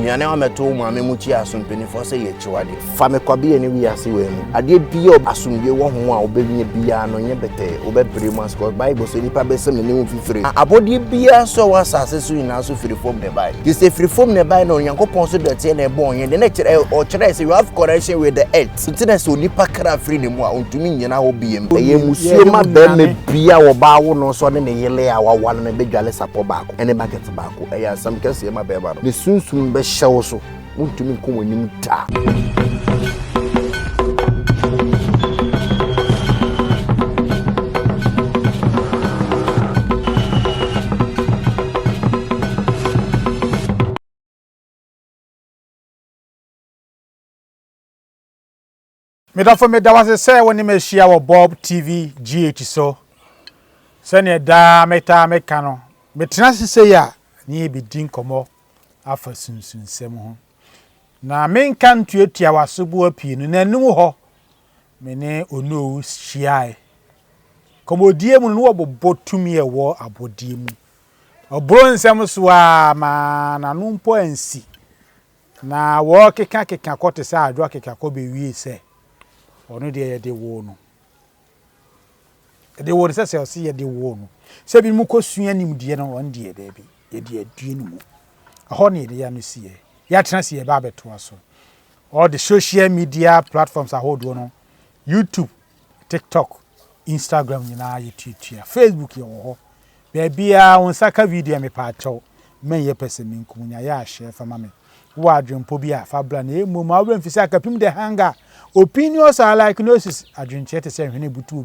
enyane ameto maame mu chi asompeni for say ye chiwade fa me kwabe ani wi ase we mu ade bia asomdwe wo ho a obenya bia no nye bete obebre mu as God Bible so nipa be sem ne mu fifire abode bia so wasase so ina so free from the Bible this say free from the Bible no Yankopon so de tie na ebo onye de na kire o kire say you have connection with the earth ntina so nipa kra free ne mu a ontumi nyina ho biem ye musuo ma be me bia wo ba wo no so ne ne yele a wawa no be dwale sapo baako ene bucket baako eya sam kese ma be ba no ne sunsun be hyew so ontumi nko wanim ta Medafo medawase say woni me hia wo BOBtvgh so sene da meta meka no metena sese ya ni ebidin komo afa sunsunsem ho na menka ntuatua wasobo apie no nanum ho me ne ono hia komodie mu no obobotumi ewo abodie mu obro nsem so a ma nanumpo ansi na wo keka kote sa adwo keka ko be wie se ono de de wo no de wo se o se de wo no se bi mu kosua nim de no on de de bi ye de adue no mu ho ne de ya no sie ya tena sie ba beto aso all the social media platforms ahodo no YouTube, TikTok, Instagram nyina YouTube, Facebook ye wo ho be bia won saka video me pa chaw men ye pese min kumunya ya share fa mame wo adwempo bi a fa bla na emu ma wo mfisi akapim de hanga opinions are like gnosis adwenche te se hwene butu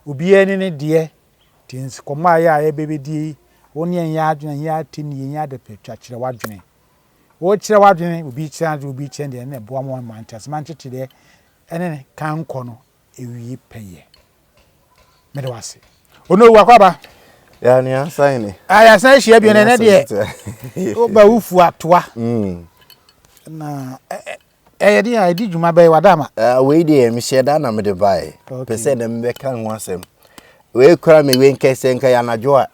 obi ani ne de tins koma ya ye bebedi woni en ya adwene ya tini ya de petwa kire wadwene wo kire wadwene obi kire de na bo amon mantas manchete de ene kan kono ewi peye mede wase ono wa kwaba ya ni asaini aya san hia bi ne de o ba wufu atoa na di adi juma be wadama we dey me sheda na me dey buy pese na me kan ho asem we kura me we nkese nka ya najo a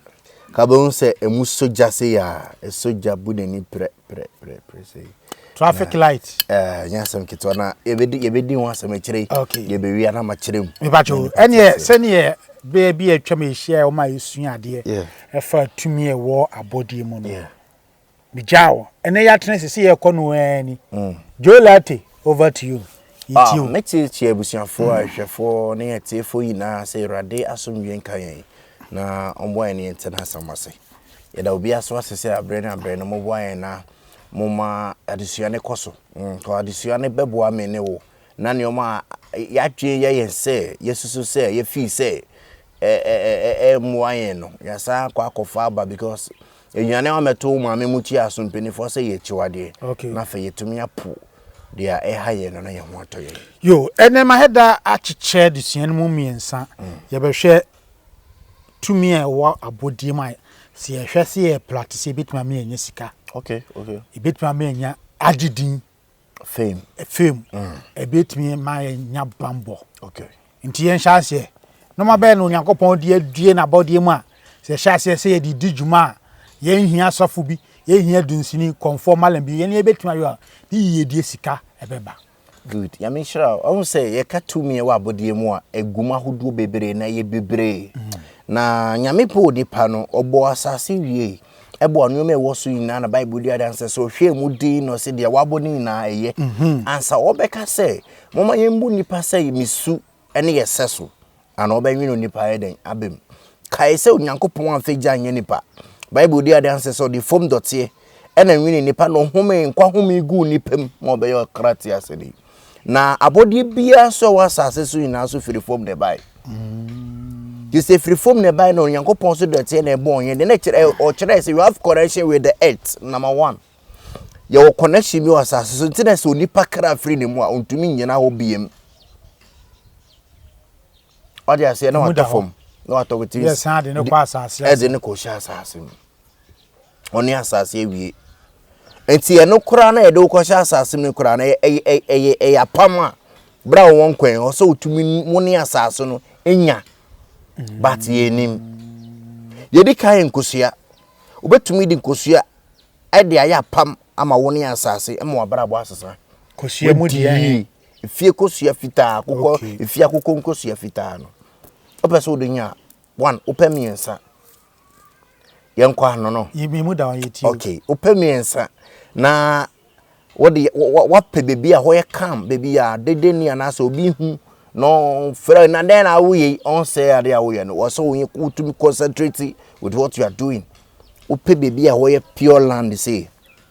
ka bo se emu soja se ya soja bu ni pre say traffic light nyasem kito na yebedi ho asem akire yebewi ana ma kirem me bacho ene sene be bi atwa me hia o ma yesu ade e fa tumi e wo abodi mu no mi jawo ene ya tene sisi ye kono ani Dr.Likie over to you meti abusiafo ahwefo ne yetefo yina se rade asomdwe nkan na omboa ne ntena samase yeda obi aso asese abre no moboa na moma adisuane koso ko adisuane beboa me ne wo na ne oma yatwe ye yense yesusu se ye fi se moayen no yasa kwa kofa aba because enyane ameto maame mu chi asompeni for se ye chiwade na fa yetumi apo dia haye no na ye ho atoye yo ene ma heda achiche disuane mu miensa ye behwe tumi e wo abodie mai se ye hwe se ye practice bituma me enya sika okay bituma me enya adidin fame bitumi ma enya bambo nti ye nhase no ma be no Yankopon de adue na bodie mu a se hyase se ye di djuma ye hia sofo bi ye hia dunsini conformal bi ye ne betuma yo di ye die sika ebeba good ya me sure I say ye ka tumi e wa bodie mu a eguma hodo bebere na ye bebere na nyame po di pa no obo asase wie ebo anu me wo so ina na Bible di adanse so hwe mu di no se de waboni na eye ansa obeka say mama ye mbu nipa say misu ene ye seso ana obenwino nipa eden abem kai se Onyankopon afeja anye nipa Bible di adanse so di form dotie ena nwini nipa no home nkwa home gu nipam mo be yo krati asedi na abodi bia so wasase so ina so free form the buy you say free form the buy no Onyankopon so dotie na ebo onye de na kire o kire say you have connection with the earth number 1 your connection bi wasase so ntina so nipa kra free ne mu a ontumi nyina ho biem odi ase na watofom no atogoti yes ha de no kwa asase eze ne ko sha asase oni asase ewie enti eno kura na yedo ko sha asase ne kura na apama bra won kwen o so otumi woni asase no enya but yenim yedi kan nkosua obetumi di nkosua ade aya pam ama woni asase ama wabrabo asesa kosua mu de efie kosua fitaa kokọ efie akokọ nkosua fitaa no opeso do nya one opemiensa yenkwa no yibi mu da yeti okay opemiensa na what baby a hoye kam baby a dede ni anasa obi hu no frɛ na den na wo on say ade a wo ye no wo so wo to concentrate with what you are doing ope baby a hoye pure land say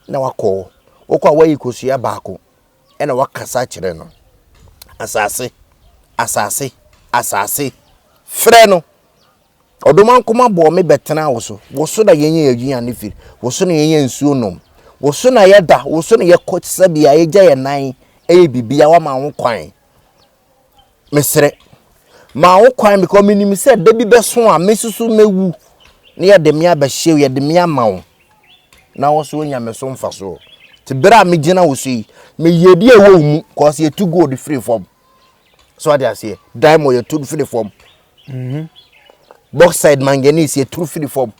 na wakọ okwa wayi kosua baako ena wakasa kire no asase frɛ no odoman kuma bo me betena wo so da yenye adwuan ne firi wo so na yenye nsuo nom wo so na yeda wo so na yekotse bia yegya ye nan bibia wa ma ho kwan mesre ma ho kwan because minim se da bi beso a mesusu mewu ne yede me abahyew yede me amawo na wo so nya meso mfaso te bra me gina wo so yi me yedi ewo mu cause ye too good free form so ade ase diamond ye too free form Boxside manganese ye too free form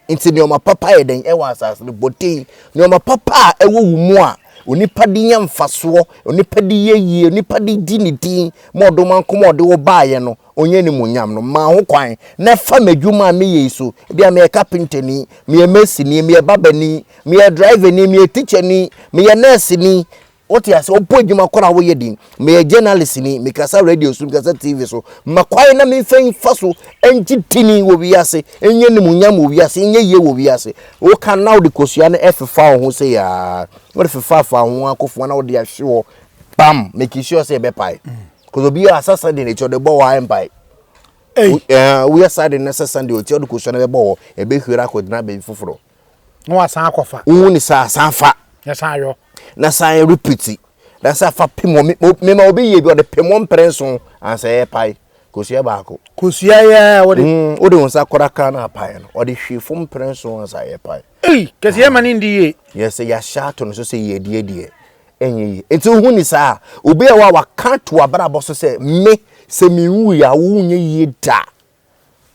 inti ni oma papa eden ewa asase ne botin ni oma papa ewo wumu a onipa di nya mfaso onipa di yeye onipa di dinidin modo man komo de wo baaye no onye ni munyam no ma ho kwan na fa madwuma me yeso bia me carpenter ni me mesi ni me baba ni me driver ni me teacher ni me nurse ni what ya say opo adwuma kora wo yedin me journalist ni me kasa radio so me kasa TV so makwai na me fan faso enjitini wo biase enye ni munyam wo biase enye ye wo biase wo kan now de kosua na efa ho say ya wo de fa ho akofo na wo de ahwe bam make sure say be pai cause obi asasa de nature de bo wa empai we are side necessary o ti o de kosua na be bo e be hwera kodina be foforo no asan akofa uni sa sanfa ya san yo na san repeat na sa fa pimo me ma obi ye bi o de pimo mprenso ansa ye pai kosua baako kosua ya wo de won sa koraka na pai no o de hwefo mprenso ansa ye pai kesi ye mani ndi ye yes ya shato no so se ye die enye enti hu ni sa obi a wa kan to abara bo so se me se mi wu ya wu nye ye da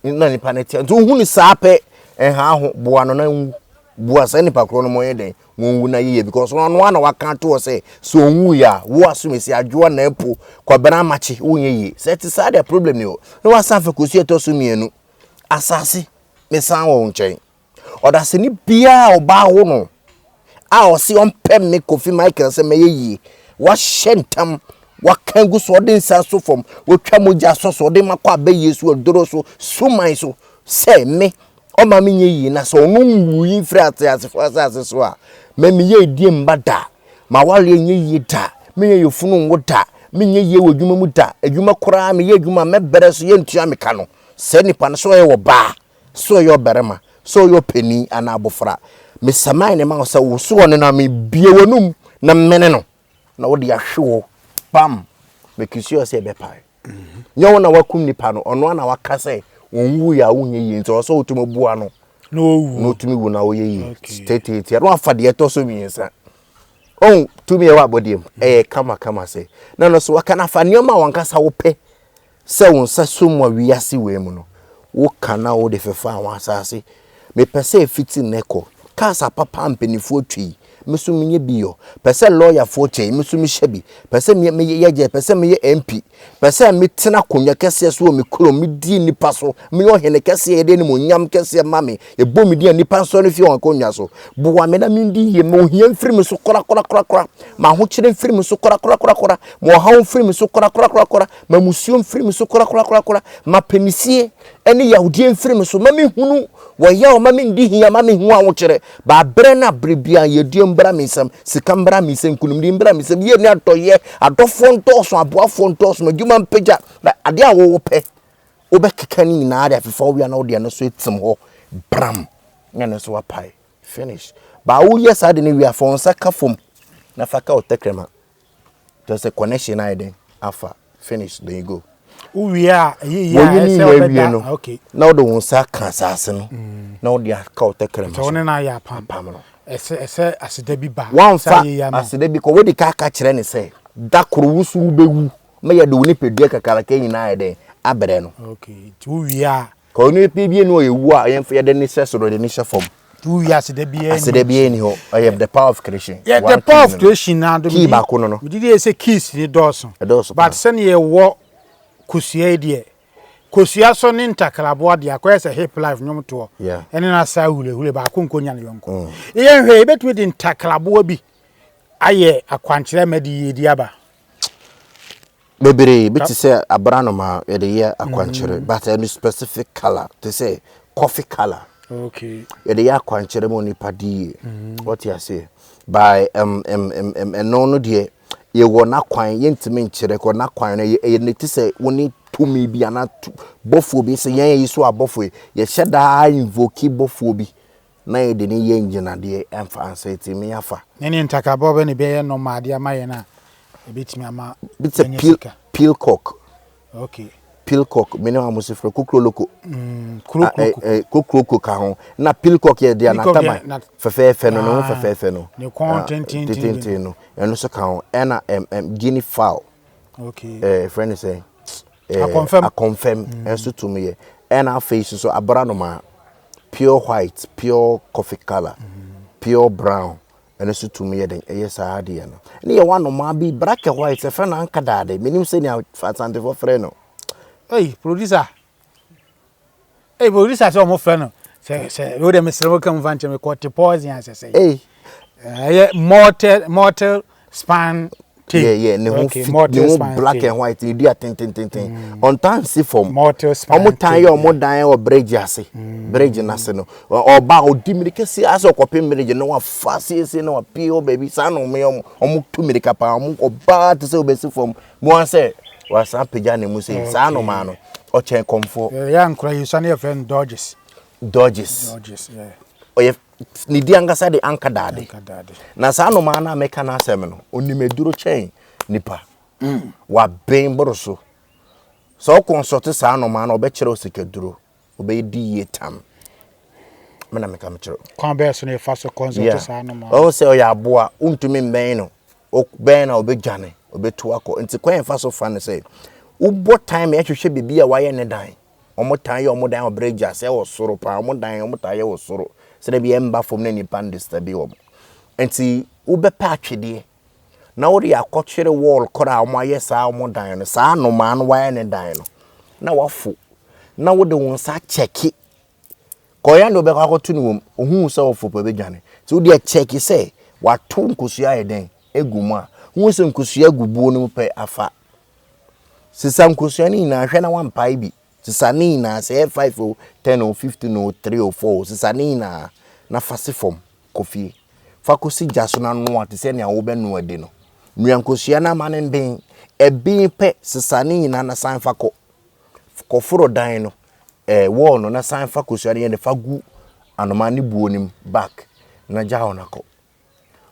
na ni paneti enti hu ni sa pe ha ho boa no na bua sa ni pakro no moye den wonwu na ye because no na wa kan to say so onwu ya wo asumesi adwo na epo kwabena machi wonye ye set side the problem ni o no wa san fa kosie to so mienu asase me san wo nchen odase ni bia oba wo no a o si on pem me Kofi Michael se me ye wa hyentam wa kan gu so den sa so fom wo twa moja so de makwa ba Yesu odoro so suman so se me o ma me yi na so onu yi frate asefo asase so a me ye die mbada ma wale nye yi da me ye yofunu ngo da me nye ye wodwuma mu da adwuma kora me ye adwuma me bere so ye ntua me ka no se nipa no so ye wo ba so ye oberema so ye opani ana abofra me samai ne ma so wo so ne na me bie wonum na mene no na wo de ahwe bam me kisio se be pai nyo na wakum nipa no ono na wakase wonwu ya wonye yi nso so otumabua no no tumi wu na oye yi state no afade eto so miensa on tumi e wa bodiem kama se na no so waka na fa nioma wankasa wo pe se won sa so mo wiase we mu no wo kana wo de fefa wa asase me pese fiti neko kasa papa mpenifu twi mesum nye biyo pese lawyer for che mesum hyebi pese me yeje pese me MP pese me tena konwa kese so me kro me di nipa so me yo hene kese ye de ni monyam kese mame e bo me di nipa so no fi on konwa so bo wa me na me di ye me ohia mfiri me so kora ma ho kire mfiri me so kora mo ha mfiri me so kora ma musio mfiri me so kora ma penisie ene yahudi mfiri me so ma me hunu wo ya o ma me ndi hia ma me hu a wo kire ba bre na brebia ye di mbra misam sikambra misam kunumdi mbra misam ye ni atoye adofo ntoso aboafo ntoso madwuma mpagya na ade a wo pe obekeka ni na ade afifa wo ya na wo de no so etim ho bram na so apai finish ba wo yes ade ni we afon saka fom na faka otekrema just a connection ide afa finish there you go we are okay now the one saka asase no now the aka otekrema so ne na ya pam no ese asida bi ba one fa asida bi ko we de ka kire ne se da koro wusu bewu me ya de woni pedua kakara ka nyina ide abere no okay tu wi a ko ni pe bi no ewu a yen fa de ne se so de ne she fom 2 years de bia as de bia ni ho I have the power of creation yeah the power of creation na do key ba ko no we did say keys ni doso but sen ye wo kusua de kosua so ni ntakrabo de akoyese hip life nyom to ene na sa hule ba ko nkonya ne yonko ye hwe betumi de ntakrabo bi aye akwankyere medi yedi aba bebere biti say abrano ma ye de ye akwankyere but any specific color to say coffee color okay ye de ye akwankyere mo ni padi what you say by no de ye wo na kwan ye ntimi nkyere ko na kwan no ye ne ti say woni tumi bi ana bofo bi say ye so abofo ye hyeda invoke bofo bi na ye de ni ye ngina de emfa ansa ti me afa nene ntakabo be ne be ye no ma de amaye na ebitimi ama it's peacock okay peacock me no amusifre kukroloko kukroko ka ho na peacock ye de anataba fefe no no fefe no ne content no eno so ka ho na guinea fowl okay friend say I confirm enso to me na face so abrano ma pure white pure coffee color pure brown eno so to me den yes a de no ne ye one ma bi black and white e friend anka dade menim say na fatante for friend no hey producer so mo friend no say we dem sere kam vanche me ko te pause yan say hey mortal span yeah ne ho black and white you do ten on time see from omo tan yo omo dan o bridge ase bridge na se no oba odimirike si ase okopem bridge no wa fast see no pio baby san no me omo tumirika pa omo oba to say obesi from mo say was up pija ne mu say san no ma no o chen komfo ya nkura you san your friend dodges yeah oye ni di angasa de anka dade na sa no ma na meka na asem no onimeduro chen nipa wa ben boroso so consult sa no ma na obekere osikaduro obedi yetam mena meka mekere kwa be so ne fa so consult sa no ma o se oya aboa untumi mben no o ben na obejane obetu akọ nti kwan fa so fa ne say ubo time ya hwehwe bibia wa ye ne dan omo tan ye omo dan obreja se wo soro pa omo dan omo ta ye wo soro se be emba fom na ni pandista bi omo enti ubepa atwede na wo ya akọchere wall kora omo aye sa omo dan no sa no ma no wa ye ne dan no na wafo na wo de won sa cheki ko ya no be kwa kotu ni wom ohun se wo fo pa be dwane ti wo de cheki se wa to nkosua ye den egum a hu se nkosua gubuo no pe afa sisa nkosua ni na hwe na wampai bi sisa ni na se 5 o 10 o 15 o 3 o 4 sisa ni na fase form kofi fa kosi jaso na no ate se ne wo be no ade no nyankosua na ma ne ben ebin pe sisa ni na san fa ko foro dan no wall no na san fa kosua ne fa gu anoma ne buo nim back na jaho na ko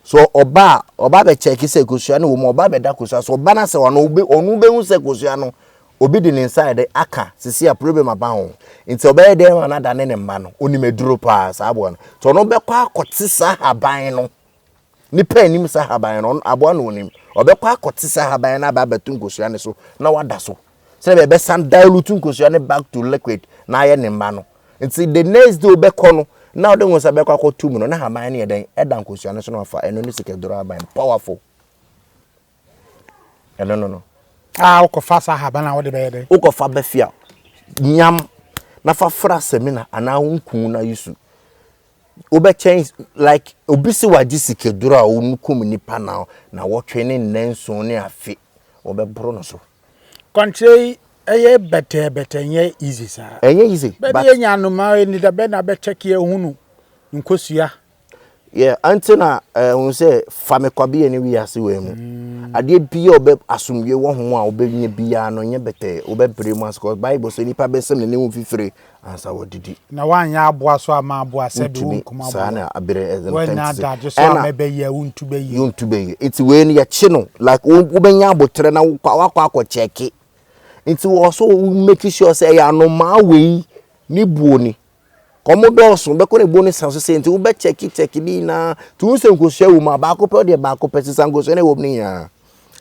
so oba be check se kosua no wo oba be da kosua so oba na se ono be hu se kosua no obi di inside aka sisi a problem aba ho nti oba ye dem na da ne mba no onimeduro pa sa abo no so no be kwa akotisa haban no ni pa nim sa haban no abo no onim obe kwa akotisa haban na ba betu nkosua ne so na wada so se be san dilute nkosua ne back to liquid na ye ne mba no nti the next day obe kono na ode won sa be kwa akotu mu no na haban ne eden edan nkosua ne so na fa eno ni sikeduro haban powerful no uko sa haba na wode be de uko fa be fia nyam na fa fra seminar ana unkun na yusu obe change like obisi waji sikeduro a unkum nipa na wotwe ne nanso ne afi obe bro no so country eye better nye easy sa easy but ye nyanu ma ni da be na be check ye hunu nkosua yeah antina won say fame kwabe ni wi ase we mu ade bia obe asumwe wo ho a obe nya bia no nye bete obe bere mu as bible say nipa be sem ne won fifire ansa wodidi na wanya aboa so ama aboa se be won kuma aboa na abere as when na da just so amebe ye wontu be ye it's when ya chi no like wobenya abotre na wakwa akọ check nti wo so make sure say ya no ma we ni buoni komo doso be ko ne bonus sanso se nti wo be check bi na tu se nkosua wo ma ba ko pe de ba ko pe sisa nkosua ne wo ni ya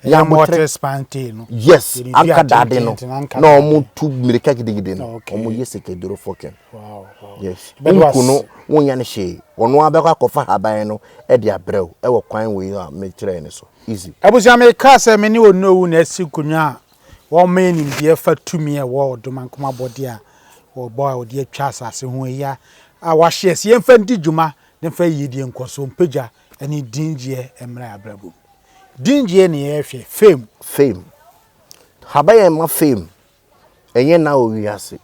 ya motor spante no yes anka dade no na omo tu mirika gidigide no omo yeseke duro foken wow yes unku no wonya ne hye ono abekwa kofa haban no e de abrew e wo kwan we a me kire ne so easy abusia me ka se me ne onu na asikunwa wo me ni de fa tumi e wo odoman koma bode a wo boy wo de atwa asase ho ya a wa hye se yemfa ndi djuma ne fa yidie nkoso mpagya ani dingie emra abrabu dingie ne ye hwe fame haban ma fame enye na owiase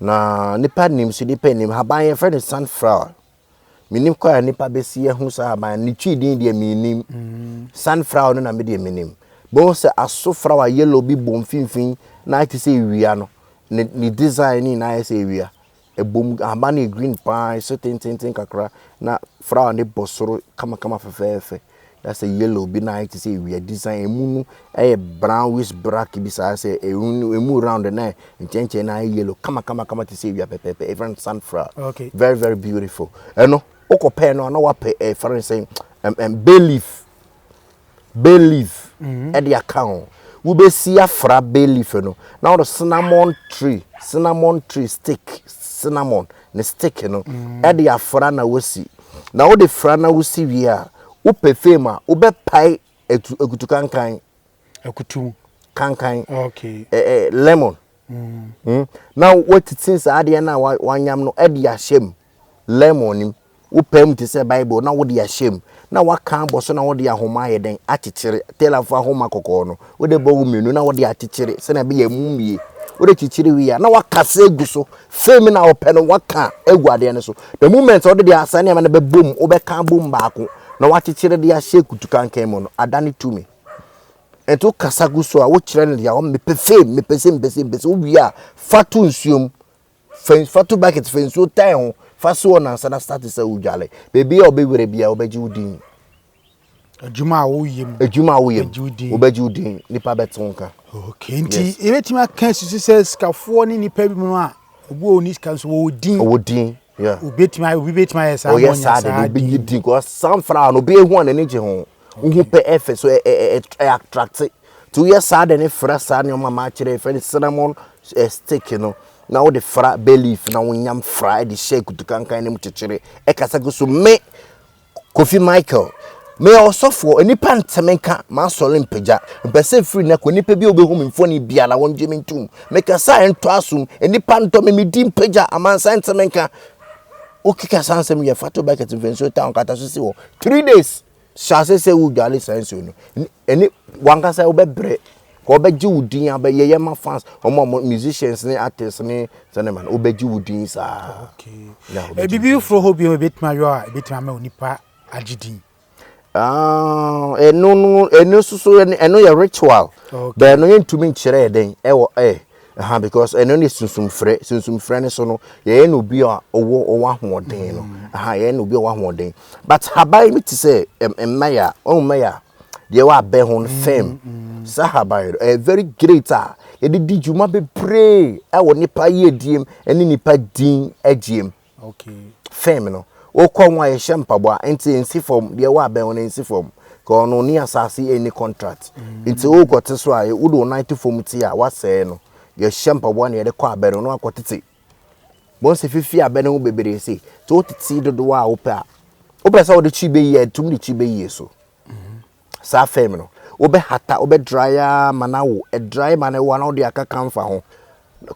na nipa nim si nipa nim haban ye friend sunflower minim kwa nipa besi ehu sa haban ni twi din de minim sunflower no na me de minim bon se aso flower yellow bi bom finfin na ati se wia no ni design ni na se wia e bom haban green pie so tin kakra na flower ne bosoro kama fefefe that's a yellow be na ati se wia design emu no brownish black bi sa se emu round na enchenche na yellow kama ti se wia pepe even sunflower okay very very beautiful no okope no na wape for saying bay leaf e dey account we be see afra bay leaf no now the cinnamon tree stick cinnamon ne stick no e dey afra na wosi na wo de fra na wosi wi a wo perfema wo be pai ekutu kankan ekutu kankan okay lemon now what it since ade na wanyam no e dey ashem lemon wo pem ti say bible na wo dey ashem na waka boso na wo dey ahoma yeden akikire telafo ahoma kokko no wo dey bogu menu na wo dey akikire se na be ya mumie wo dey kikire wi ya na wakase egu so fame na ope no waka egu ade ne so the moment wo dey asane ma na be bom wo be kan bom baako na wakikire dey ahye kutukan kan mo no adane tumi ento kasagu so a wo kire ne dia wo me fame me pese wo wi a fatu nsuom fatu bucket fenso tai ho faso na answer start say udwale baby obe were bia obeji udin adwuma wo yem obeji udin nipa betonka okay nti ebetima kan susu say skafo ni nipa bi mu a obu oni skan so wo din yeah obetima yes oh yes sad be din ko sunflower no be ehu an energy ho uhu pe efe so attract to yes sad and fresh sad no mama kire friend cinnamon stick no now the fra belief na wonyam fra the shake to kankan nem chechire e kasa go so me Kofi Michael me also for enipa ntemenka ma sole mpagya mpese free na ko nipa bi obehu mfoni bia la wonje mentum me kasa ento asum enipa nto me di mpagya amansa ntemenka okika sansem ye fato bucket venso town kata so si wo 3 days chance se wu gale sanso no eni wankasa obebre ko obeji wudin abeye ma fans omo musicians ni artists ni seneman obeji wudin sa okay bibi fro hobi obetma yo a betma ma onipa agidin eno susu eno ya ritual but no yentumi nkire den ewo because eno ni sunsumfre ne so no ye no bi a owo ahoden no ye no bi owo ahoden but habai mi ti say emmeya de wa be hon fame sahabai very great e di juma be pray ewo nipa ye diem eni nipa din agiem okay fame no okwanwa ye shempabo enti ensi form de wa be hon ensi form ko no ni asase any contract enti o gote so aye wo do 90 form ti a wa se no ye shempabo na ye de kwa abere no akotete bon se fifi abere wo bebere se to titi dodo wa wo pe sa wo de chibe ye tum de chibe ye so sa fame no obe hata obe dryer manawo e dry manawo na odi aka kamfa ho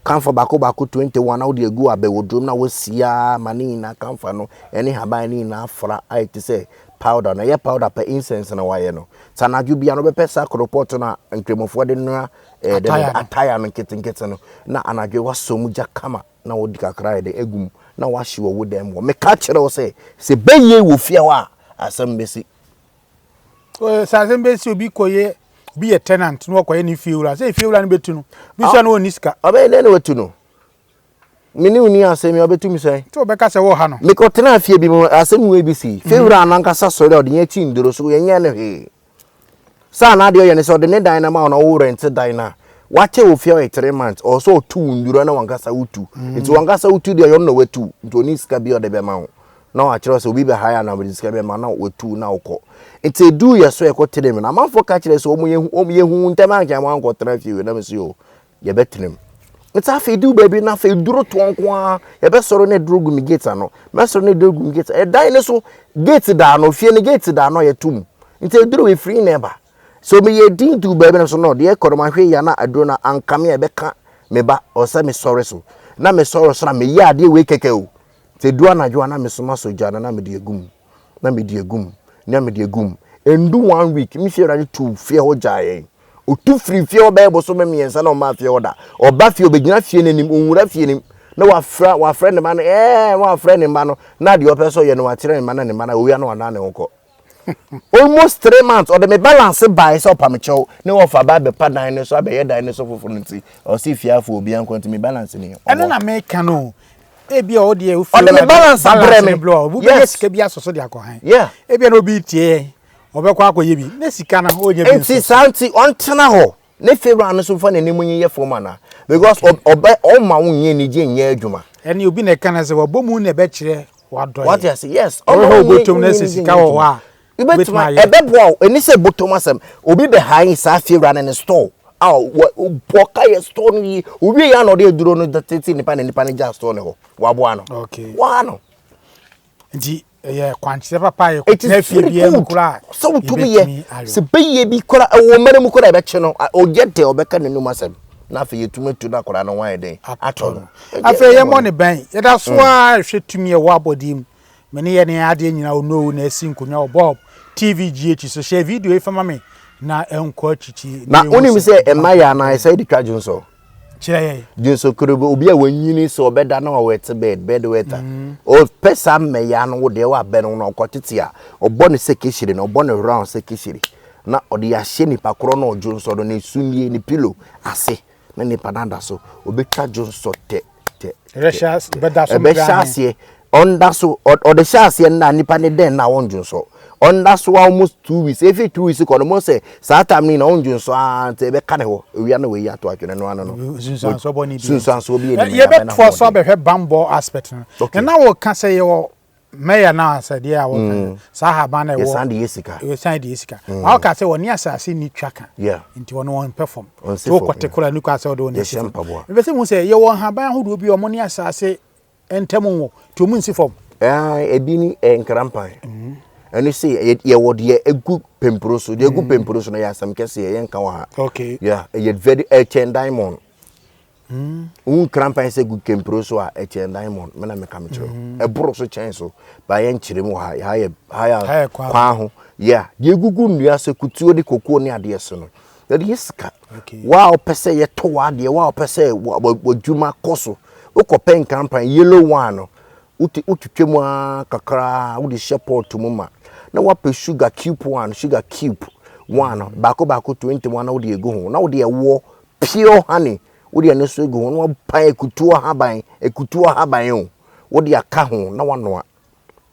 kamfa bako 21 na odi egu abe wodrom na wosia mani na kamfa no eni haban ni na afra ai say powder na ye powder per incense na waye no sanaju bia no be pesa kropot na nkremofo de no de ataya no kitinkete no na anadwe wasom ja kama na odi kakra de egum na wahye wo dem wo me ka kire wo say se beye wo fia wa asem besi Sazembe si obi koye bi a tenant no koye ni fiura say fiura ni betu no bi so na oni sika abe ne ne wetu no mini uni asemi obetu mi say to be ka se wo ha no me ko tena afie bi mo asemi we bi si fiura ananka sa sori ode nya chi ndoro so ye nya ne he sa na de ye ne so de ne dan na ma no wo rent dan na wache wo fia 3 months or so 2 ndoro na wankasa utu nti wankasa utu de yo no wetu nti oni sika bi ode be ma ho na wa kire so obi be hire na we disika be ma na wetu na ukọ enti do ye so ye ko tire me na manfo ka kire so omo yehu ntem anka ma anko tra fi we na me so yo ye betinem enti afi do baby na afi duro to nko a ye be soro ne duro gu mi gate ano me soro ne duro gu mi gate e dan ne so gate da no fie ne gate da no ye tum enti duro we free neighbor so me ye din do baby na so no de koroma hwe ya na aduro na ankame e be ka me ba o se me sorry so na me sorry so na me ya de we keke o te do anadwo na me soma so jana na me de egum na me de egum na me de egum endu 1 week me fie rade to fie ho jaye o tu free fie o be bo so me miensa na o ma fie oda o ba fie obegina fie nanim onwura fie nim na wa friend ma no wa friend ma no na de o person ye no wa kire ma na ne ma na owia na na ne hoko almost 3 months or the me balance by so pamcho ne wo fa ba be pa dan ne so abeye dan ne so fofo nti o si fie afo obi an kwenti me balance ni eno na me ka no ebia o de o de me balance breme blow bu be sika bia so de akọ yeah ebia no bi tie obekọ akoye bi na sika na onye bi enti santi on tena ho ne favor no so fa na nemu yin ye foma na because o ma won ni je nya adwuma ene obi na kana se wo bomu na be kire wado what you say yes o ho botom na sika wo ho a ibetuma ebebo eni se botom asem obi be high sa favor na ne store boka ye store ni obi ya no de duro no tete nipa ne just store ne ho wabo ano okay wa no nti ye kwanche papa ye na fie bia mkura so to be ye se be ye bi kura wo mere mu kura be che no o gete obeka ne num asem na fe yetumetu na kura no wan den ato afa ye mo ne ban ye da so a hwetumi ye wo abodim meni ye ne ade nyina o no na asi nkonya o BOBtvgh so share video e fama me na enko achichi na oni mi se emaya na say di twa junso kire ye junso kurubo obi a wanyini so obeda na o wet bed wetter o pesa meya no wo de wa be no na okotete a obo ne sekishiri na obo ne round sekishiri na odi ya hye nipa kro na junso do na sumie ni pillow ase na nipa nanda so obetwa junso te reshas beda so be shasie onda so o de shasie na nipa ne den na won junso under so almost 2 weeks every 2 weeks ko no say saa time na onjun so ante be ka ne ho ewia na we ya to atwene no ano no sunsan so boni bi sunsan so bi ye be for so be hwe bambo aspect na wo ka say yo meya na say dia wo saa ha ban na wo ye yesika ye san de yesika ma wo ka say woni asase ni twaka nti wono won perform to kotekula ni ko say do ne be say mu say ye won ha ban hodo bi o mo ni asase entemu wo to mu nsi form ebi ni enkrampan and you see ye would ye egu pemproso de egu pemproso na ya sam kese ye nka wa ha okay yeah ye very chain diamond krampan se egu pemproso a chain diamond me na me ka me chiro e boro so chain so ba ye nchire mu ha ya kwa ho yeah ye gugu nua se kutuo de kokuo ni ade so no de yeska wow pese ye to wa de wow pese wodwuma koso ukopen krampan yellow one no ututwemu kakra udi support muma na wape sugar cube 1 bako 21 na udi ego ho na udi ewo pure honey udi ane so ego ho na wapan ekutuo haban o udi aka ho na wanoa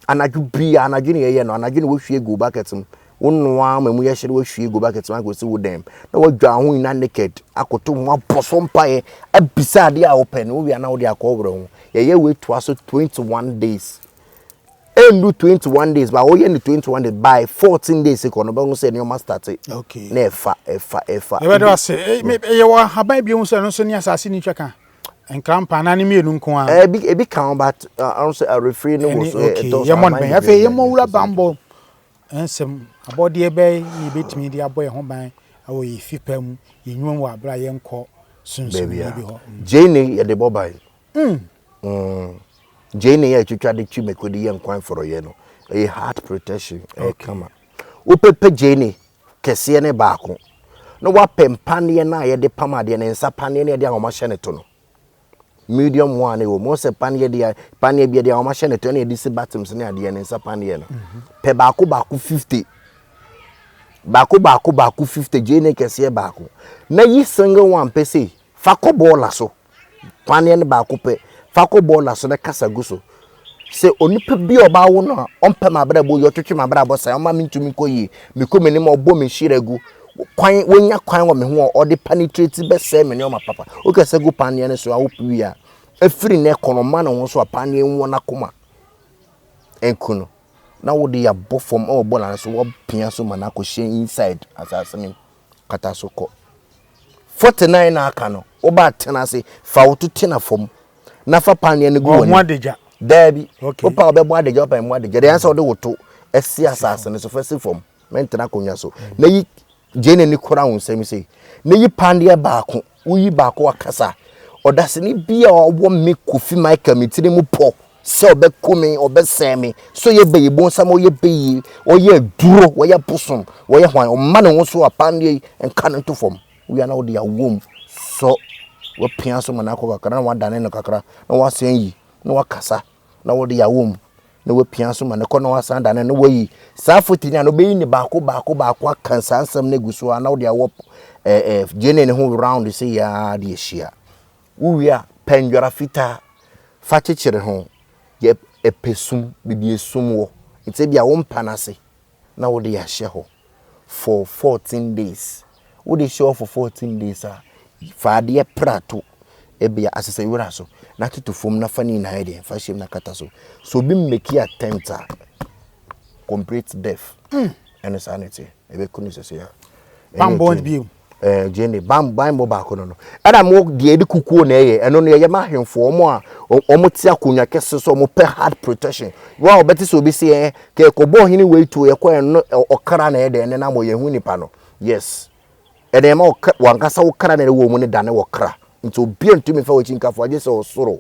anaju bia anaju ne ye no anaju ne wo hwie ego bucket m wonnoa mamu ye hye wo hwie ego bucket m agosi wo dem na wadwa ho ina naked akoto ho aposo mpae abisa ade a open wo bia na udi akobro ho ye wait to us 21 days endu 21 days but we in 21 days by 14 days e kono ba say no start okay na efa e do say ye wa haban bi so no so ni asase ni twaka enkrampa na ni mienu nko a e bi kan but I say a referee no was ye mon ben afa ye mo wura bambo ensem abode e be ni betimi di aboye ho ban awo yi fipam ye nwon wa bra ye nko sunsun bi ho jene ye de bobai Jane ya chucha de chi mekodi ye nkwan foro ye no e heart protection e kama upepe Jane kese ne baako no wa pempane na ye de pamade ne nsa pane ne de ahoma hye ne to no medium one e wo mo se pane de pane bi de ahoma hye ne to ne de si bottoms ne ade ne nsa pane no pe baako 50 baako 50 Jane kese baako na yi single one pese fako bola so pane ne baako pe fako bola so na kasa guso se onipa bi oba wo no ompa mabra bo yo twetwe mabra bo sai oma mintumi koyi me ko menim obo me shiregu kwan wonya kwan wo me ho o de penetrate be se me ne oma papa o kasa gu panie ne so a wo pi a afiri ne konoma no ho so a panie wo na koma enkuno na wo de ya bofom o bo na so wo pia so mana ko hye inside asase nim kata so ko 49 na aka no wo ba tena se fa wo to tena fom na fa pan ne gu woni dabi wo pa obebo adegya wo pa mo adegya de ansa wo de woto esi asase ne so fa si fom mentena konwa so na yi jene ni kora won sami sei na yi pan de baako wo yi baako akasa odase ni bia wo me kofi michael mitiri mu po se obekumi obesemi so ye be yibon sam o ye be o ye duro wo ye posom wo ye hwan o ma ne wo so apande enka ne to fom we are now the womb so we pia so mana ko kakra na wadane no kakra na wasen yi na wakasa na wo de womb na we pia so mana ko na wasan dane no wayi sa fotini no be yi ni baako akansa ansam na guso na wo de wo jene ne ho round say ya de hia wo wi a pendwara fita fa chechire ho ye epesum bibi esum wo ite bia wo mpanase na wo de ya hye ho for 14 days wo de show for 14 days fa de prato ebia asese wura so na tutu fom na fani na hede fa shem na kata so bi make attempt complete death and sanity ebe kunu sese ya bambond bi jene bambo ba ko no era mo de edi kukuo na eye eno no ye ma hemfo omo a omo ti akonya kese so omo pe hard protection wa obeti so bi se ke ko bo hini we to ye ko eno okara na ede ne na mo ye hu nipa no yes ede ma wankasa wo kara na wo mu ne dane wo kra nti obi ntumi fa wo chinkafo age se osoro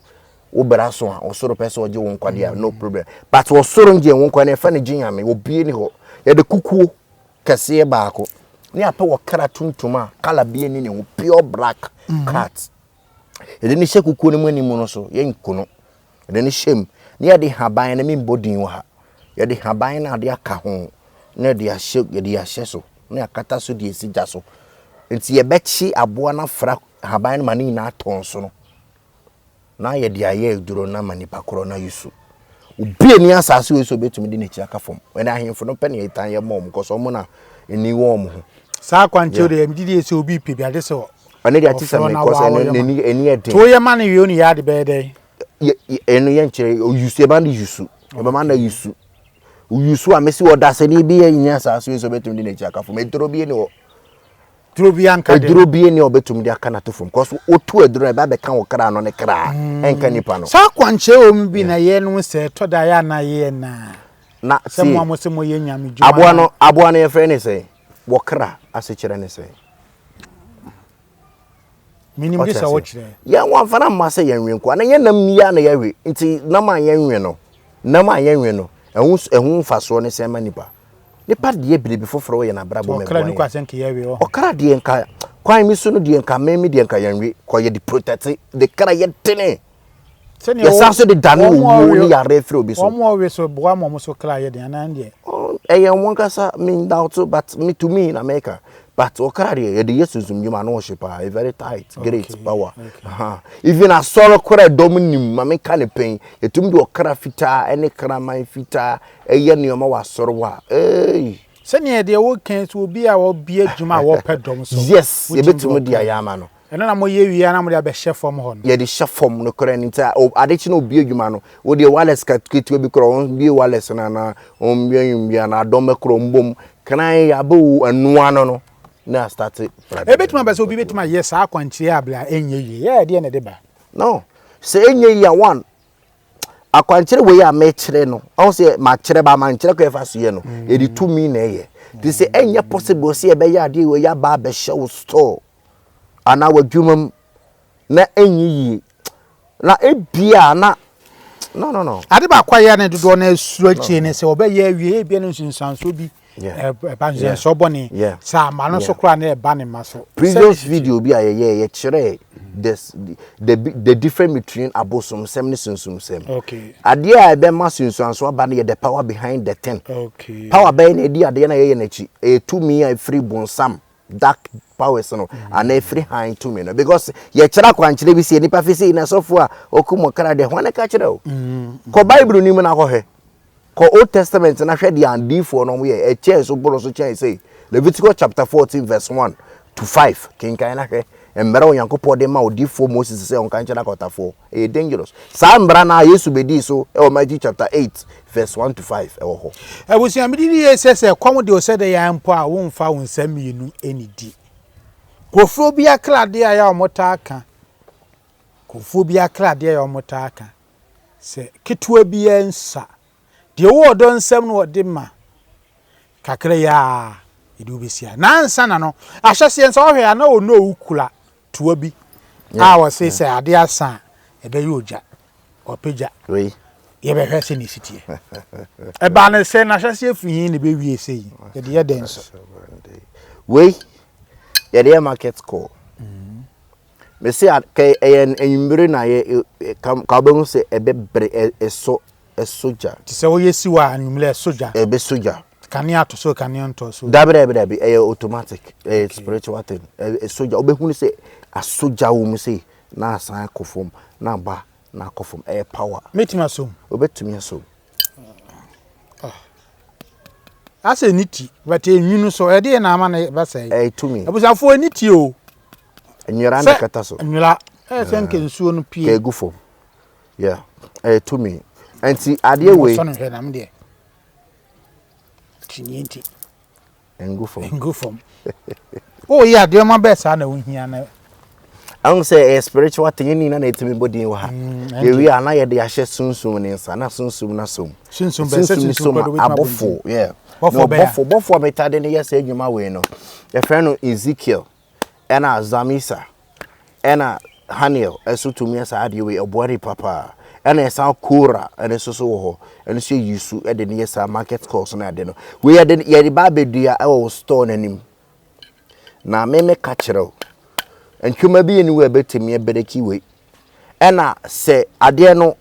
wo bera so a osoro pese oge wo nkwade no problem but osoro nje wo nkwane fa ne ginyame obi ni ho ye de kukuo kese ba ko ni apa wo kara tuntuma kala bie ni ne pure black cat ede ni shekukuo ne mu animu no so ye nkuno ede ni shem ni ye de haban na mi bodin wo ha ye de haban na de aka ho na de ahye ye de ahye so na akata so de esija so nti ye bechi aboa na fra haban ma ni na aton so no na ye de aye duro na manipa kro na yusu obi ni asase we so betumi de nechi aka fom we na ahemfo no pe ne yitan ye mom ko so mo na eni wo mo ho sa kwanche de mdidi ese obi pe biade so ane de atisa me ko so eni edi to ye ma ne we oni yade be dey enu ye nchire yusu e ba na yusu e ba ma na yusu yusu amesi odase ni bi ye nya asase we so betumi de nechi aka fom edro bi ni wo Drobian ka de drobie ni obetum de aka na to fom cause otu edro e ba be kan wo kra no ne kra enka nipa no sa kwanche o mbi na ye no se to da ya na ye na se mo amose mo ye nyame djuma aboa no ye frɛ ne sɛ wo kra ase kire ne sɛ minim de sa wo kire ya wan fana ma sɛ ye nwenko na ye nam ya na ye we nti na ma ye nwen no ehun faso ne sɛ ma nipa nipa de biribi foforo ye na brabo me okra ni kwa senke ye we okra de nka kwan mi so no de nka memi de nka yanwe ko ye de protect de kra ye tene se ye sa so de dane wo ni ya refre obi so omo we so boa mo so kra ye de na de ye won kasa me doubt but me to me in America but okra de ye Jesus ndwuma no worship a very tight great power even a solo kra dominim ma me ka ne pen etum de okra fita ene kra man fita eye ne o ma wa soro wa se ne de wo kan so obi a wo bia djuma wo pedom so yes ye betum de ayama no eno na mo ye wi na mo de be chefom ho no ye de chefom no kra ni ta adechi na obi adwuma no wo de wireless ka ketu bi kro on bi wireless na on bi na adom kro mbom kan ya bo anu ano no na start betima ba so obi betima yes akwanchire abla enye yi ye de na de ba no se enye ya one akwanchire we ya me kire no on se ma kire ba ma kire ko e fa so ye no e di to me na ye they say enye possible se e be ya de we ya ba be show store ana wadwumam na enye yi na ebia na no ade ba kwa ya na dodo na asuro chie ne se obe ya wie ebia no nsunsanso bi banzen so boni sa ma no so kra na e ba ne ma so previous video bi ye kire the difference between abosom sem ne sunsum sem okay ade a be ma sunsanso aba na the power behind the thing okay power be na di ade na ye na chi e to me a free bonsam dark powers no and every high to me no because ye kira kwankire bi se nipa fisi na sofo a okumo kra de hwane ka kire o ko bible ni mu na ko he ko Old Testament na hwe de andifo no ye e chair so boro so chair say Leviticus chapter 14 verse 1 to 5 kinkan na hwe mbra onyankopɔ de ma odifo Moses say on kan kyerɛ akɔtafo e dangerous saa mbra na Yesu bedi so e Matthew chapter 8 verse 1 to 5 e wo ho abusia me di ye sese kwam de o se de ya mpo a wo mfa wo nsam mienu enidi kofo bi akrade a ya omota aka kofo bi akrade a omota aka se ketua bi ensa de wo do nsam no de ma kakra ya edu besia na nsa na no ahyese nsa ohwe na o no ukula tuwa bi a wo se se ade asa e be yoja opagya we ye be hwese ni sitie e ba na se na ahyese afihin ne be wie se yi ye de den so we ye de market call me se kai en enyimbere na ye ka be hu se e be bre eso soja ti se wo yesi wa anwumle soja e be soja kania to so kania nto so dabe automatic spiritual thing soja obehunu say a soja wo mu say na asan akofom na ba na akofom power metima so obetumi so ase niti but enwunu so e de na ama na ba say tumi abusafo niti o enwira na kata so enwira senke nsuo no pie ke gufom yeah tumi anti ade we so no hwe na mde Chinti engufom oh yeah de ma besa na wohia na I don't say a spiritual thing ni na etimi body wa ha ye wi ana ye de ahye sunsum ni nsa na sunsum na som sunsum be sunsum abofo yeah bofo metade ne yes adwuma we no ye friend no Ezekiel ena Zamisa ena Haniel esutumi asa ade we obori papa ena esa Kora ena soso wo ho ena se yisu ede ne yesa market course na ade no we ade ye ba bedua e wo store nanim na me kachero entwuma bi eni we betimi e bedeki we ena se ade no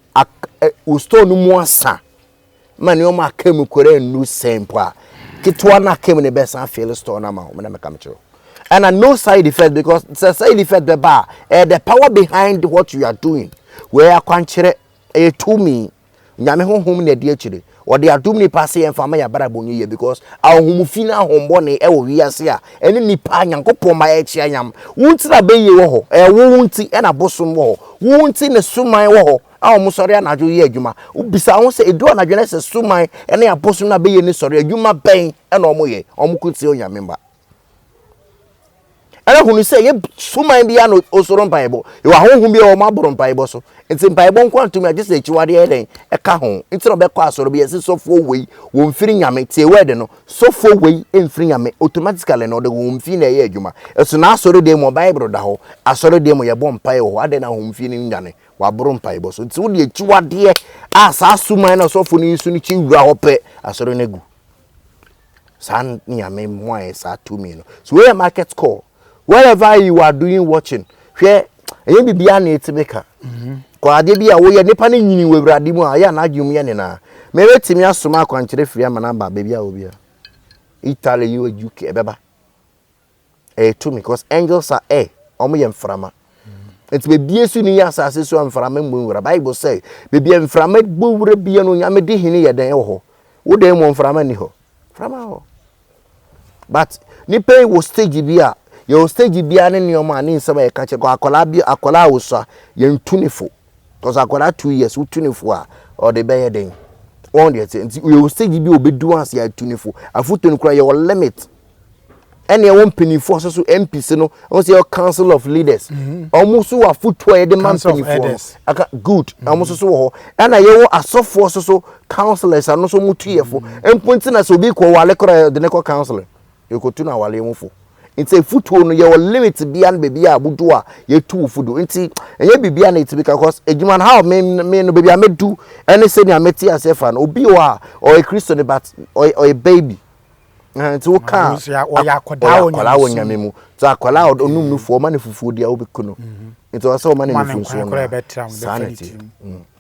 wo store no mu asa mani o ma kam kore nu sempo a kitwa na kam ne besa feel store na ma me kam chero and no side effect because it's a side effect the power behind what you are doing where akwanchere to me nyame honhom na de akire o de adum ni passe enfama ya bara bonye ye because ahom fina hombo ne e wo wiase a ene nipa nyankopon ma echi anyam wuntira beye wo ho wo wunti e na bosom wo ho wunti ne suman wo ho ahom sori anajo ye adwuma ubisa ho se edu anajo na se suman ene ya bosom na beye ni sori adwuma ben e na omo ye omo kuti onyame mba ana hunu se ye suman bia no osoro mpaibo ye wa honhum bia o ma boro mpaibo so enti mpaibo nkwa ntumi agese echiwade eden e ka ho enti no be kwa asoro bia se sofo wei wo mfiri nyame tie word no sofo wei emfiri nyame automatically no de wo mfiri na ye adwuma eso na asoro de mo bible da ho asoro de mo ye bo mpai ho ade na ho mfiri ni nyane wa boro mpaibo so enti wo de echiwade a sa suman na sofo ni su ni chi wura hope asoro na gu san nyame moe sa to me no so we market call wherever you are doing watching hwe enye bibia na etibeka ko ade bia wo ye nipa na nyini wewrade mu a ya na adwum ye ne na me wetimi asoma akwankyere firi ama na ba bibia obia Italy you UK ebeba to me because angels are omo ye mframa enti bebie su ni ya asase so mframa mu wura Bible say bebie mframa gbowura bia no nyame de hini ye den ho wo den mo mframa ni ho mframa ho but ni pay wo stage bia your stage bia ne nioma ani nsaba ye kache ko akola wosa ye ntunifo because akola 2 years utunifo a or the be den on the your stage bi obedu anse ya tunifo afuto nkura ye limit ene won penifo so MPs no on say council of leaders almost so afuto ye de man penifo aka good almost so ho na ye wo asofo so councillors ano so mutuyefo emponti na so bi ko wale kora de ne ko councillor ye ko tuna wale mufo nti futuo no ye limit bia na bebia abudu a ye tu fudu nti enye bibia na it because ejuman how me no bebia medu any say na meti asefa no obi wa or a Christian but or a baby nti wo ka akola wonyame mu so akola onum nu fo ma ne fufuo dia obeku no nti wo say o ma ne fufuo no sanity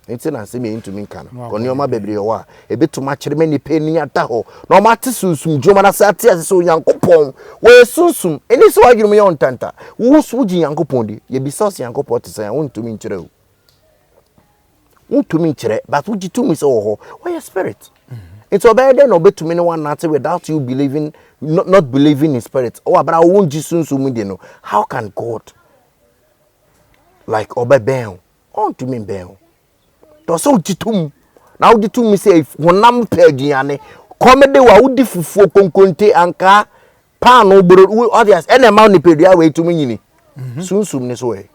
nti na se me ntumi nka no oni o ma bebre wo a ebetuma kire me nipa ni ata ho na o ma te sunsum dwoma na sa te ase Yankopon we sunsum eni so adwum ye ontanta wo so gi Yankopon di ye bisos Yankopon te say wo ntumi nkire wo ntumi nkire but wo gi tumi so wo ho wo spirit it's obey no betumi no one not without you believing not believing in spirit oh but I won't gi sunsum di no how can God like obeben on to me ben to so titum na wo ditum say wonam pa aduane comedy wa wo di fufuo konkonte anka pan no bro obvious ene ma ni pedua we tum nyini sunsum ni so e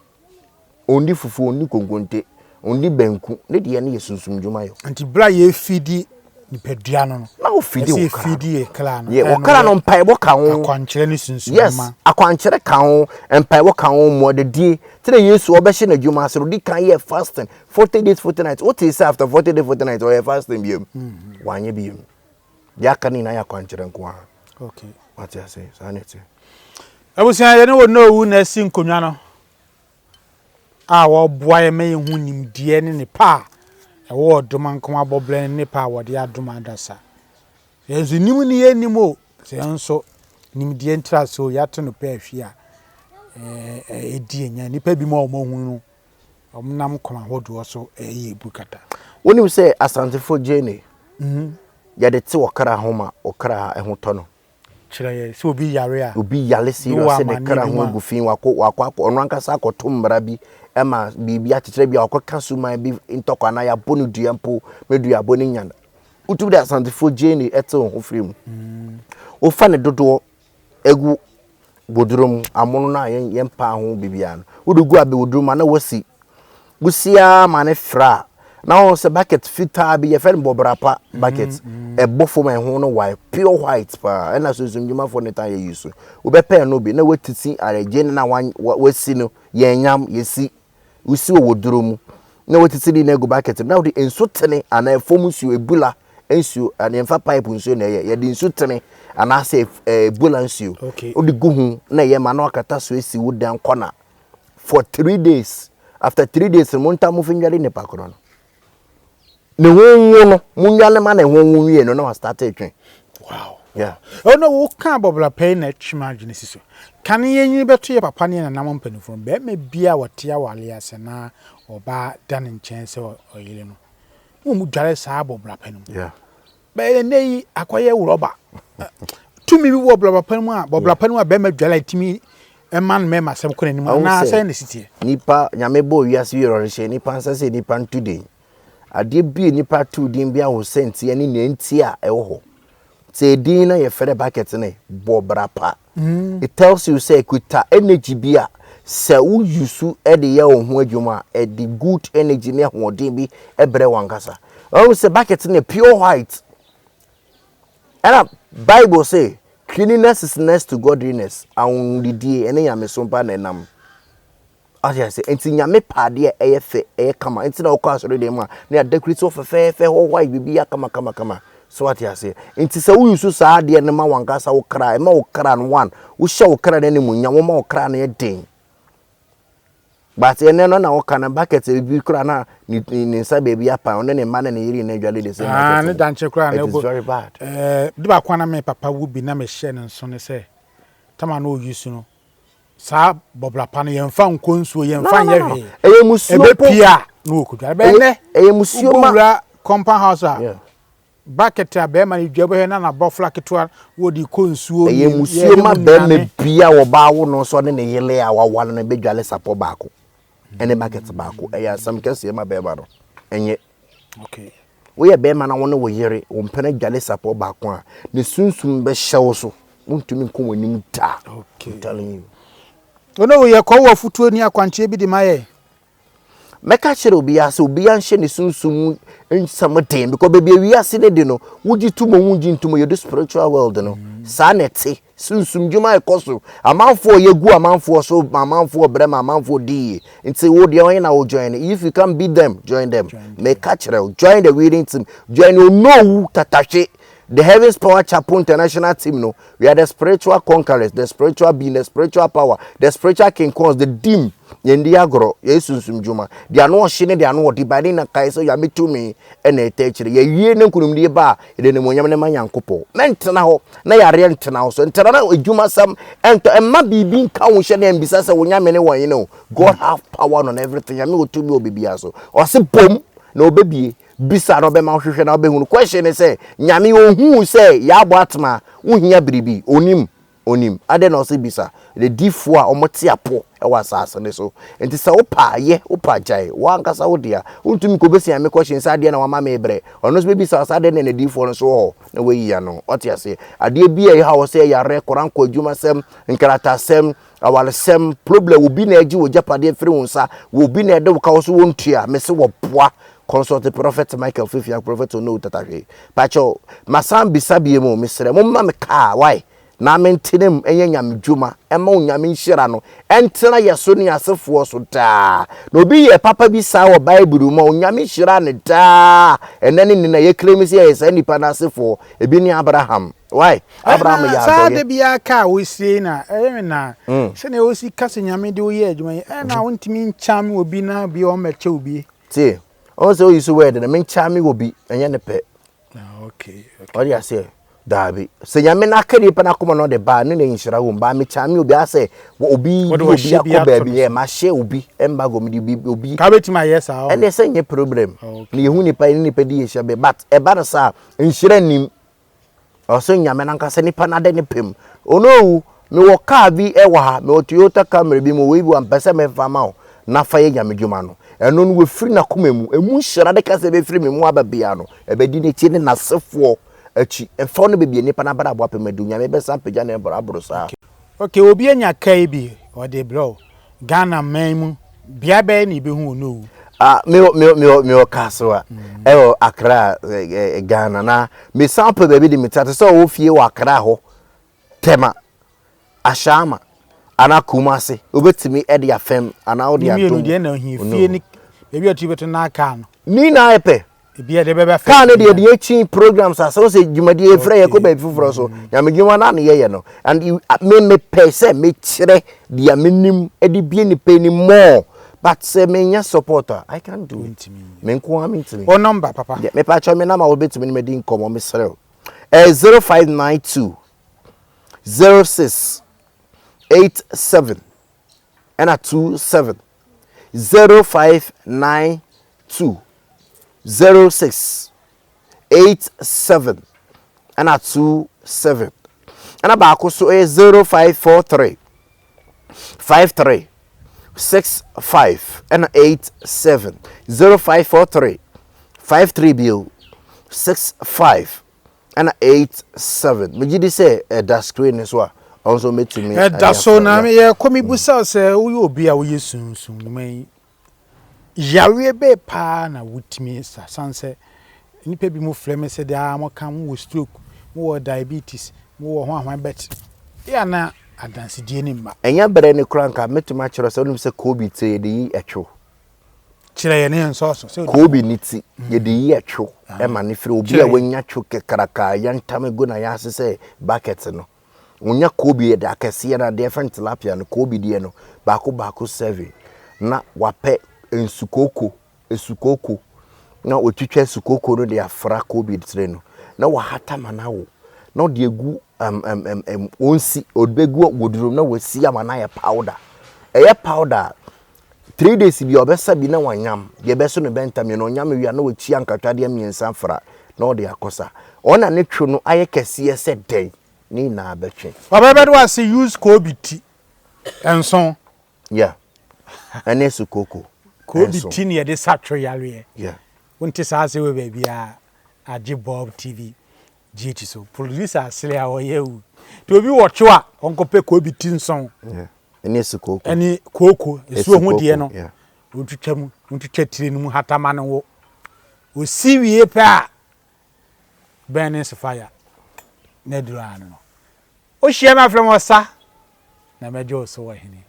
ondi fufuo ondi konkonte ondi benku ne de ne yesunsum dwuma yo anti bra ye fidi ni pedua no na wo fidi wo fidi e kla no ye wo kala no mpai bo ka ho akwankyere ni sunsum yes akwankyere ka ho mpai bo ka ho mo de die tire yesu obehye na dwuma asero di kan ye fasting 40 days 40 nights what is after 40 days 40 nights or ye fasting biem wanye biem ya kan na ya akwankyere nko ha okay what you say sanity abusia ye no no wu na si nkonwa no a wo boa ye me hu nimdie ne pa e wo doma nko aboblen ne pa wo de adoma adasa yenzu nim ni ye nim o se nso nimdie ntra so ya to no pa ahwi a edi enya ni pa bi ma o hu no omnam koma hodo so ye bukata woni say asantefo jene ya de ti okara homa okara ehoto no kire ye so obi yare a obi yale serious se de kara ho gufin wakọ ono ankasa akoto mbra bi ema bibi akekere bi akoka suma bi ntokwa na ya bonu dua mpo medua bonu nyanda utu de asantefo jene eto ho frem o fa ne dodo egu bodurum amono na yempa ho bibia no wodugu abe wodurum na wasi busia mane fra na o se bucket fita bi ye fe bobrapa bucket e bofo man ho no white pure white pa na so zumjuma for ne tan ye yusu wo be pen no bi na watiti areje na wasi no ye nyam yesi usi wo wodurum na watiti ni na go bucket na wo enso tene ana efom su ebula ensu ana emfa pipe nsu na ye de ensu tene ana se ebula nsu o di go hu na ye ma na akata so esi wo dan kona for 3 days after 3 days monta mu finjari ne pakoro no ne wonwo no munwale ma na wonwo wie no na wa start etwen wow yeah oh no wo kan bobla pay na chimagine siso kan yenyi beto ye papa ne na nam mpanifo be me bia wote awale ase na oba dan nchen se oyile no wo mu dware sa bobla panu yeah be nei akoye wuroba tumi bi bobla panu a bobla panu a be me dware timi eman me masem ko ni na say na sitie nipa nyame bo wiase yoro hye nipa nsa se nipa today ade bi nipa tu din bia wo senti ani na enti a ewo ho se din na ye fere bucket ne bobrapa it tells you say kuta energy bia se wo yusu e de ye wo ho adwuma e the good energy ne ho din bi ebre wankasa o se bucket ne pure white and Bible say cleanliness is next to godliness and the day ene ya mesompa na nam I say enti nyame pade e fe e kama enti na okwa asore dem a na decorate of fe ho white bibia kama so what you say enti se wo yusu saa de ne ma wankasa wo kra e ma wo kra no one wo hye wo kra ne mu nya wo ma wo kra na e den but ene no na wo kana bucket bi kra na ni nsa baby apa one ne ma na ne yiri na dwale de se ah ne danche kra na go very bad de ba kwa na me papa wo bi na me hye ne nso ne se tama na o yusu no sa bobla pan yemfa nkonsuo yemfa yewe eyemusuo pia no okudwa be ne eyemusuo ma compound house a bucket a be ma ni dwabo he na bofla ketwa wodi konsuo eyemusuo ma be me pia wo ba wo no so ne ne yele a wawa no be dwale sapo baako ene bucket baako eya sam kese ma be ba no enye okay wo ye be ma na wo no wo yere wo mpene dwale sapo baako a ne sunsum be hyew so wontumi nko wanim ta okay I'm telling you ono ye ko wo futuo ni akwanche bi di maye meka chere obi ase obi anhye ne sunsum nsamoten because baby wi ase ne de no wuji tumo wuji ntumo ye the spiritual world no sa nete sunsum djuma ekoso amanfo yegu amanfo so amanfo brema amanfo di nti wo de on na wo join if you can beat them join them meka chere join the winning team join no tatashe the Heavens Power Chapel International team, no, we are the spiritual conquerors, the spiritual being, the spiritual power, the spiritual king cause the dim. Yendi agro, yesu sumjuma. They are not shine, they are not dividing a kaiso. You are me to me, and a teacher. Ye ne kunumdi ba. Then the moyamne manyankopo. Mentana ho, na ya rent now. So entana ujuma sam. Ento emma bibi kaunche ne mbisasa wonyamene wa you know. God have power on everything. Yami utu bi obibiaso. Or se bom no baby. Bisa no be ma hwehwe na be hunu question say nyame ohun say ya abo atma wo hia biribi onim onim ade na ose bisa the difo a omote apo e wasase ne so enti se opa ye opa jai wa nkasa wo dia untumi ko besi ame question sa ade na wa ma me bre ono so be bisa sa ade ne difo no so ho na we yi no ote ase ade bia ye ha wo se ya re koran ko adwuma sem nkrata sem awale sem problem obi na agi wo japade free wonsa wo bi na ede wo ka wo so wontua me se wo poa consult the prophet Michael Fifia prophet no tatahwe pacho masam bisabie mo misre mo ma me ka why na mentinem enye nyamdwuma ema onyame nhira no entena yeso ne asefo so daa no bi ye papa bi sa wo bible mo onyame nhira ne daa enani ne na ye claim se ye sa nipa na asefo ebi ni Abraham why Abraham ya sa de bia ka wo sie na na se ne wo si kase nyame de wo ye adwuma na wontimi ncham obi na bi o meche obi ti o se o yiso word na menchame obi enye ne pe okay what do you say Dabi se nyame na kadi pa na koma no de ba ne nhira wo ba me chame obi ase obi akoba bi e ma hye obi emba go me di obi ka betima yes ah ene se nye problem na yehu nipa ni nipa di hye be but e ba na sa nhira nim o so nyame na nka se nipa na de ne pem ono me wo car bi e wa ha me o Toyota Camry bi mo we bi ampese me fama o na fa ye nyame dwuma no eno no we free na koma mu emu nhira de ka se be free me mu ababia no e be di ne tie ne nasefo achi enfo no bebie nipa na bara boapem adunya me be sampeja na abro sa okay obi anya kai bi o de bro Ghana man bia be ni be hu no me kasoa e Accra Ghana na me sample baby di mitate so wo fie wa Accra ho tema ashama ana kumase obetimi e de afem ana o de adom mi no de na fie ni baby otibeto na aka no ni na epe bia de beba kan de echi programs as so say jumadi e frɛ ko ba fufuro so nyame dwuma na ne ye no and me pese me kire dia menim e de bie ni pe ni more but say me nya supporter I can do it me nko am ntimi o number papa me pa cho me na ma wo betimi me di nkomo me sere 0592 06 87 and a 27 0592 06 87 and a 27 and about so 0543 53 65 and 87 0543 53 bill 65 and 87 me did say that screen is what also made to me that so na me komi busa say we obi a we sunsun man yawe be pa na wutimi sa sanse nipa bi mo frɛ me say da mo kan wo stroke mo diabetes mo hwan bet ya na adanse die ni ma enya bere ne kranka metuma kyerɛ sɛ onim sɛ covid te de yi etwo kyerɛ ye ne nso so covid ni ti ye de yi etwo e ma ne frɛ obi a wanya two kekraka yantam go na ya ase sɛ bucket no wonya covid de akɛse na different tilapia no covid die no baako serving na wapɛ ensukoko na otwitwa sukoko no de afra covid tre no na wahata manawo na de egu onsi odbegu woduro na wasi amana ya powder powder 3 days bi obesa bi na wanyam de beso no bentam no nyam wi na wachi ankatwade amiensa fra na ode akosa ona ne twu no aye kese se den ni na abetwe obebedo ase use covid enson yeah ane sukoko covid ne ye de satwe yare yeah wonte sa ase we ba bia GhPage so producer asle a oyewu to obi wocho a onkope covid nson yeah ane sukoko ani koko esu ho de no otwitwam ntwitwa tire no mu hatama ne wo o siwie pa burning fire na dura no o hia ma from osa na mejo so wo hene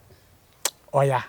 oya